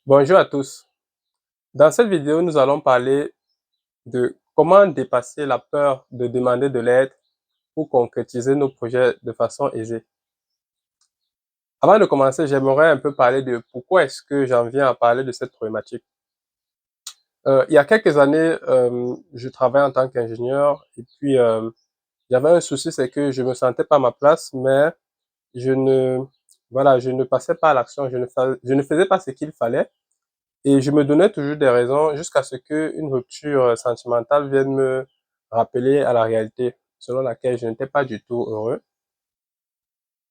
Bonjour à tous. Dans cette vidéo, nous allons parler de comment dépasser la peur de demander de l'aide pour concrétiser nos projets de façon aisée. Avant de commencer, j'aimerais un peu parler de pourquoi est-ce que j'en viens à parler de cette problématique. Il y a quelques années, je travaillais en tant qu'ingénieur et puis j'avais un souci, c'est que je me sentais pas à ma place, mais je ne, voilà, je ne passais pas à l'action, je ne faisais pas ce qu'il fallait. Et je me donnais toujours des raisons jusqu'à ce qu'une rupture sentimentale vienne me rappeler à la réalité selon laquelle je n'étais pas du tout heureux.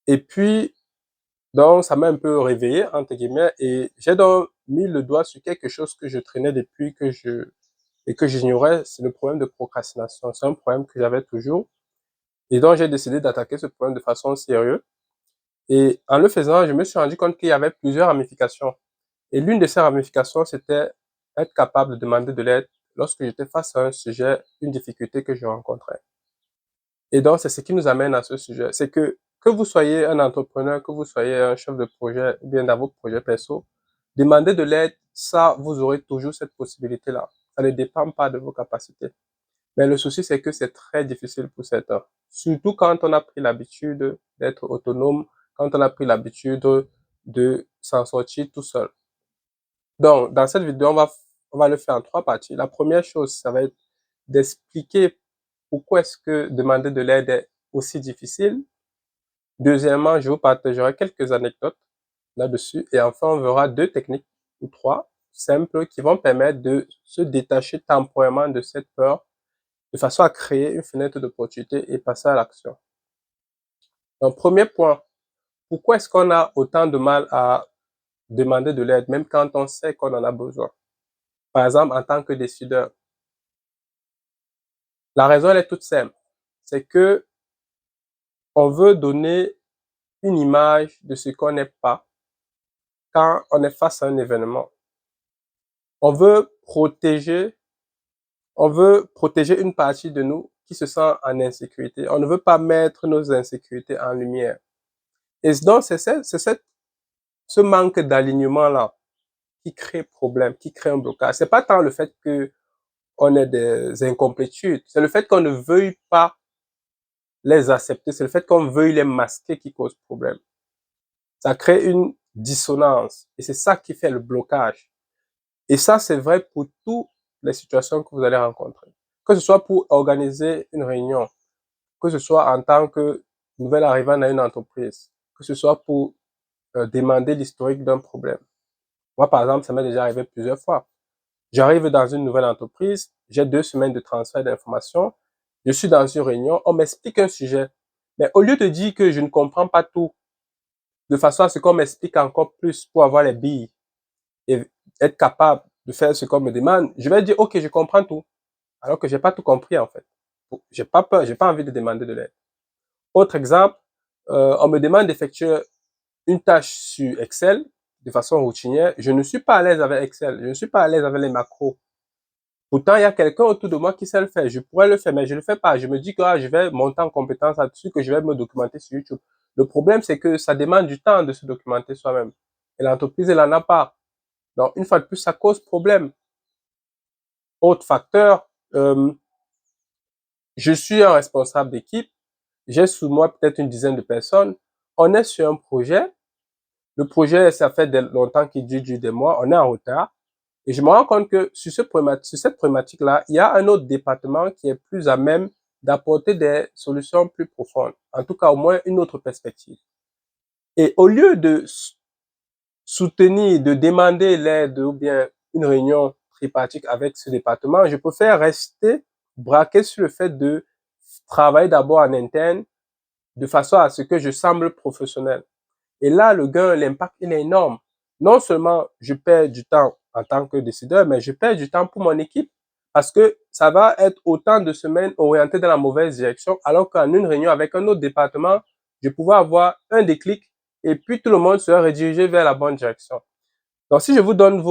Et puis, donc, ça m'a un peu réveillé, entre guillemets, et j'ai donc mis le doigt sur quelque chose que je traînais depuis et que j'ignorais, c'est le problème de procrastination. C'est un problème que j'avais toujours. Et donc, j'ai décidé d'attaquer ce problème de façon sérieuse. Et en le faisant, je me suis rendu compte qu'il y avait plusieurs ramifications. Et l'une de ces ramifications, c'était être capable de demander de l'aide lorsque j'étais face à un sujet, une difficulté que je rencontrais. Et donc, c'est ce qui nous amène à ce sujet. C'est que vous soyez un entrepreneur, que vous soyez un chef de projet, ou bien dans vos projets perso, demander de l'aide, ça, vous aurez toujours cette possibilité-là. Ça ne dépend pas de vos capacités. Mais le souci, c'est que c'est très difficile pour certains. Surtout quand on a pris l'habitude d'être autonome, quand on a pris l'habitude de s'en sortir tout seul. Donc, dans cette vidéo, on va le faire en trois parties. La première chose, ça va être d'expliquer pourquoi est-ce que demander de l'aide est aussi difficile. Deuxièmement, je vous partagerai quelques anecdotes là-dessus. Et enfin, on verra deux techniques ou trois simples qui vont permettre de se détacher temporairement de cette peur de façon à créer une fenêtre d'opportunité et passer à l'action. Donc, premier point, pourquoi est-ce qu'on a autant de mal à demander de l'aide, même quand on sait qu'on en a besoin? Par exemple, en tant que décideur, la raison, elle est toute simple. C'est que on veut donner une image de ce qu'on n'est pas quand on est face à un événement. On veut on veut protéger une partie de nous qui se sent en insécurité. On ne veut pas mettre nos insécurités en lumière. Et donc, ce manque d'alignement-là qui crée problème, qui crée un blocage. C'est pas tant le fait que on ait des incomplétudes, c'est le fait qu'on ne veuille pas les accepter, c'est le fait qu'on veuille les masquer qui cause problème. Ça crée une dissonance et c'est ça qui fait le blocage. Et ça, c'est vrai pour toutes les situations que vous allez rencontrer. Que ce soit pour organiser une réunion, que ce soit en tant que nouvel arrivant dans une entreprise, que ce soit pour demander l'historique d'un problème. Moi, par exemple, ça m'est déjà arrivé plusieurs fois. J'arrive dans une nouvelle entreprise, j'ai 2 semaines de transfert d'informations, je suis dans une réunion, on m'explique un sujet. Mais au lieu de dire que je ne comprends pas tout, de façon à ce qu'on m'explique encore plus pour avoir les billes et être capable de faire ce qu'on me demande, je vais dire, OK, je comprends tout. Alors que j'ai pas tout compris, en fait. J'ai pas peur, j'ai pas envie de demander de l'aide. Autre exemple, on me demande d'effectuer une tâche sur Excel de façon routinière. Je ne suis pas à l'aise avec Excel. Je ne suis pas à l'aise avec les macros. Pourtant, il y a quelqu'un autour de moi qui sait le faire. Je pourrais le faire, mais je le fais pas. Je me dis que je vais monter en compétence là-dessus, que je vais me documenter sur YouTube. Le problème, c'est que ça demande du temps de se documenter soi-même. Et l'entreprise, elle en a pas. Donc, une fois de plus, ça cause problème. Autre facteur, je suis un responsable d'équipe. J'ai sous moi peut-être une dizaine de personnes. On est sur un projet. Le projet, ça fait longtemps qu'il dure des mois. On est en retard. Et je me rends compte que sur cette problématique-là, il y a un autre département qui est plus à même d'apporter des solutions plus profondes. En tout cas, au moins une autre perspective. Et au lieu de soutenir, de demander l'aide ou bien une réunion tripartite avec ce département, je préfère rester braqué sur le fait de travailler d'abord en interne de façon à ce que je semble professionnel. Et là, le gain, l'impact, il est énorme. Non seulement je perds du temps en tant que décideur, mais je perds du temps pour mon équipe parce que ça va être autant de semaines orientées dans la mauvaise direction, alors qu'en une réunion avec un autre département, je pouvais avoir un déclic et puis tout le monde serait redirigé vers la bonne direction. Donc, si je vous donne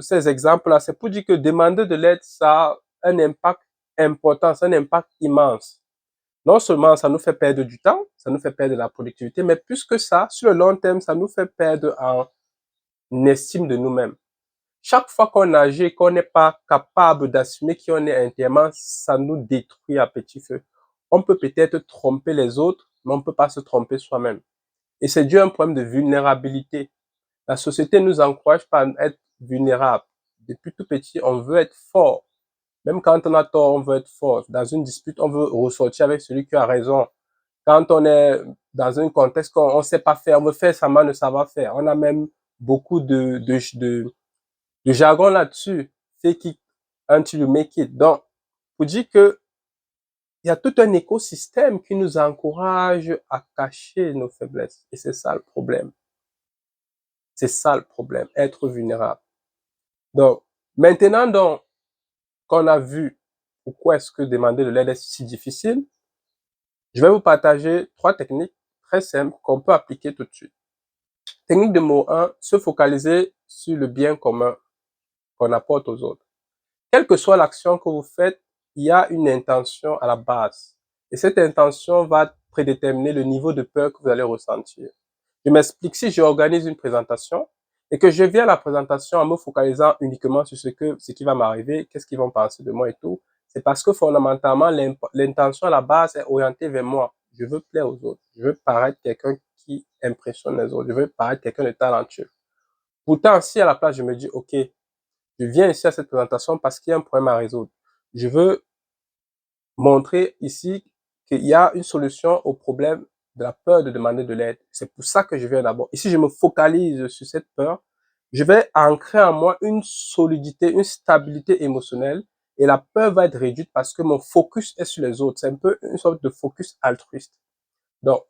ces exemples-là, c'est pour dire que demander de l'aide, ça a un impact important, ça a un impact immense. Non seulement ça nous fait perdre du temps, ça nous fait perdre de la productivité, mais plus que ça, sur le long terme, ça nous fait perdre estime de nous-mêmes. Chaque fois qu'on agit et qu'on n'est pas capable d'assumer qui on est intérieurement, ça nous détruit à petit feu. On peut peut-être tromper les autres, mais on ne peut pas se tromper soi-même. Et c'est dû à un problème de vulnérabilité. La société nous encourage pas à être vulnérable. Depuis tout petit, on veut être fort. Même quand on a tort, on veut être fort. Dans une dispute, on veut ressortir avec celui qui a raison. Quand on est dans un contexte qu'on ne sait pas faire, on veut faire semblant de savoir faire. On a même beaucoup de jargon là-dessus. Fake it until you make it. Donc, pour dire que il y a tout un écosystème qui nous encourage à cacher nos faiblesses. Et c'est ça le problème. C'est ça le problème, être vulnérable. Donc, maintenant donc qu'on a vu pourquoi est-ce que demander de l'aide est si difficile, je vais vous partager 3 techniques très simples qu'on peut appliquer tout de suite. Technique numéro 1, se focaliser sur le bien commun qu'on apporte aux autres. Quelle que soit l'action que vous faites, il y a une intention à la base. Et cette intention va prédéterminer le niveau de peur que vous allez ressentir. Je m'explique, si j'organise une présentation et que je viens à la présentation en me focalisant uniquement sur ce qui va m'arriver, qu'est-ce qu'ils vont penser de moi et tout, c'est parce que fondamentalement, l'intention à la base est orientée vers moi. Je veux plaire aux autres. Je veux paraître quelqu'un qui impressionne les autres. Je veux paraître quelqu'un de talentueux. Pourtant, si à la place, je me dis, OK, je viens ici à cette présentation parce qu'il y a un problème à résoudre. Je veux montrer ici qu'il y a une solution au problème de la peur de demander de l'aide. C'est pour ça que je viens d'abord. Ici, je me focalise sur cette peur. Je vais ancrer en moi une solidité, une stabilité émotionnelle et la peur va être réduite parce que mon focus est sur les autres. C'est un peu une sorte de focus altruiste. Donc,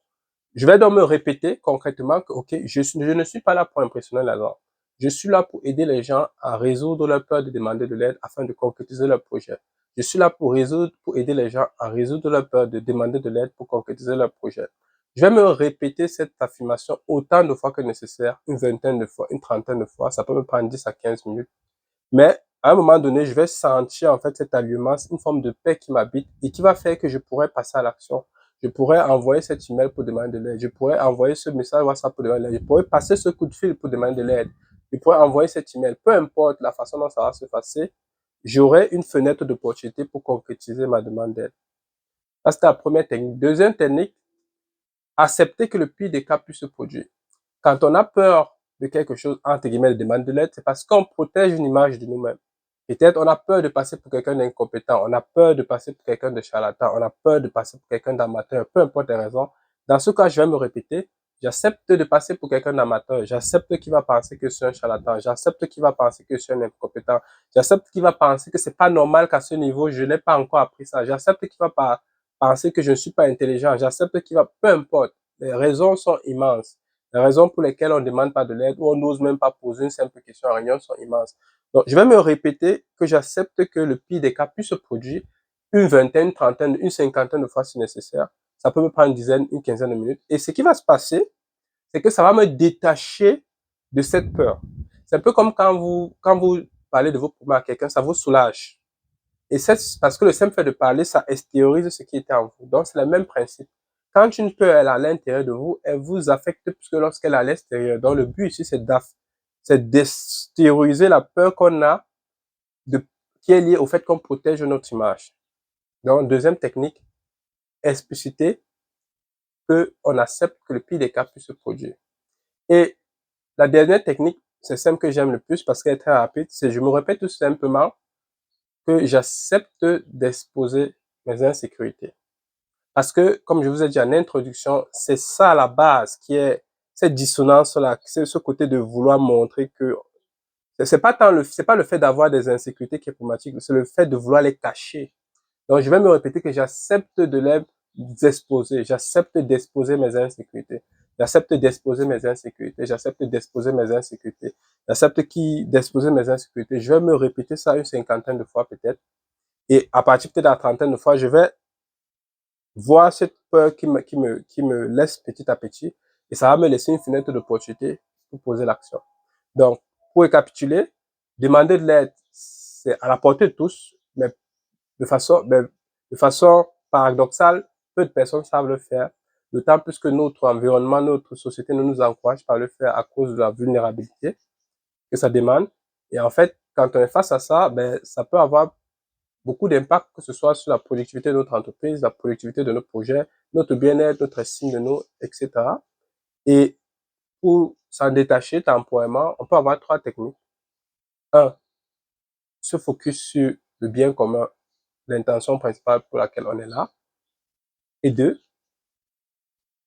je vais donc me répéter concrètement que, OK, je ne suis pas là pour impressionner les gens. Je suis là pour aider les gens à résoudre leur peur de demander de l'aide afin de concrétiser leur projet. Je suis là pour aider les gens à résoudre leur peur de demander de l'aide pour concrétiser leur projet. Je vais me répéter cette affirmation autant de fois que nécessaire, une vingtaine de fois, une trentaine de fois. Ça peut me prendre 10 à 15 minutes. Mais à un moment donné, je vais sentir en fait cet allumement, une forme de paix qui m'habite et qui va faire que je pourrais passer à l'action. Je pourrais envoyer cet email pour demander de l'aide. Je pourrais envoyer ce message WhatsApp pour demander de l'aide. Je pourrais passer ce coup de fil pour demander de l'aide. Je pourrais envoyer cet email. Peu importe la façon dont ça va se passer, j'aurai une fenêtre d'opportunité pour concrétiser ma demande d'aide. Ça, c'était la première technique. Deuxième technique, accepter que le pire des cas puisse se produire. Quand on a peur de quelque chose, entre guillemets, de demande de l'aide, c'est parce qu'on protège une image de nous-mêmes. Peut-être on a peur de passer pour quelqu'un d'incompétent, on a peur de passer pour quelqu'un de charlatan, on a peur de passer pour quelqu'un d'amateur, peu importe les raisons. Dans ce cas, je vais me répéter, j'accepte de passer pour quelqu'un d'amateur, j'accepte qu'il va penser que je suis un charlatan, j'accepte qu'il va penser que je suis un incompétent, j'accepte qu'il va penser que c'est pas normal qu'à ce niveau, je n'ai pas encore appris ça, j'accepte qu'il va pas penser que je ne suis pas intelligent, j'accepte qu'il va, peu importe. Les raisons sont immenses. Les raisons pour lesquelles on ne demande pas de l'aide ou on n'ose même pas poser une simple question en réunion sont immenses. Donc, je vais me répéter que j'accepte que le pire des cas puisse se produire une vingtaine, une trentaine, une cinquantaine de fois si nécessaire. Ça peut me prendre une dizaine, une quinzaine de minutes. Et ce qui va se passer, c'est que ça va me détacher de cette peur. C'est un peu comme quand vous parlez de vos problèmes à quelqu'un, ça vous soulage. Et c'est parce que le simple fait de parler, ça extériorise ce qui était en vous. Donc, c'est le même principe. Quand une peur est à l'intérieur de vous, elle vous affecte plus que lorsqu'elle est à l'extérieur. Donc, le but ici, c'est d'extérioriser la peur qu'on a qui est liée au fait qu'on protège notre image. Donc, deuxième technique, expliciter qu'on accepte que le pire des cas puisse se produire. Et la dernière technique, c'est celle que j'aime le plus parce qu'elle est très rapide, c'est je me répète tout simplement que j'accepte d'exposer mes insécurités. Parce que, comme je vous ai dit en introduction, c'est ça la base qui est cette dissonance-là, c'est ce côté de vouloir montrer que c'est pas le fait d'avoir des insécurités qui est problématique, c'est le fait de vouloir les cacher. Donc, je vais me répéter que j'accepte de les exposer, j'accepte d'exposer mes insécurités. J'accepte d'exposer mes insécurités, j'accepte d'exposer mes insécurités, j'accepte d'exposer mes insécurités. Je vais me répéter ça une cinquantaine de fois peut-être. Et à partir peut-être de la trentaine de fois, je vais voir cette peur qui me laisse petit à petit et ça va me laisser une fenêtre d'opportunité pour poser l'action. Donc, pour récapituler, demander de l'aide, c'est à la portée de tous, mais de façon paradoxale, peu de personnes savent le faire, d'autant plus que notre environnement, notre société ne nous encourage pas à le faire à cause de la vulnérabilité. que ça demande. Et en fait, quand on est face à ça, ben, ça peut avoir beaucoup d'impact, que ce soit sur la productivité de notre entreprise, la productivité de nos projets, notre bien-être, notre estime de nous, etc. Et pour s'en détacher temporairement, on peut avoir 3 techniques. Un, se focus sur le bien commun, l'intention principale pour laquelle on est là. Et 2,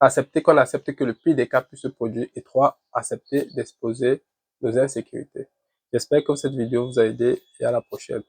accepter que le pire des cas puisse se produire. Et 3, accepter d'exposer nos insécurités. J'espère que cette vidéo vous a aidé et à la prochaine.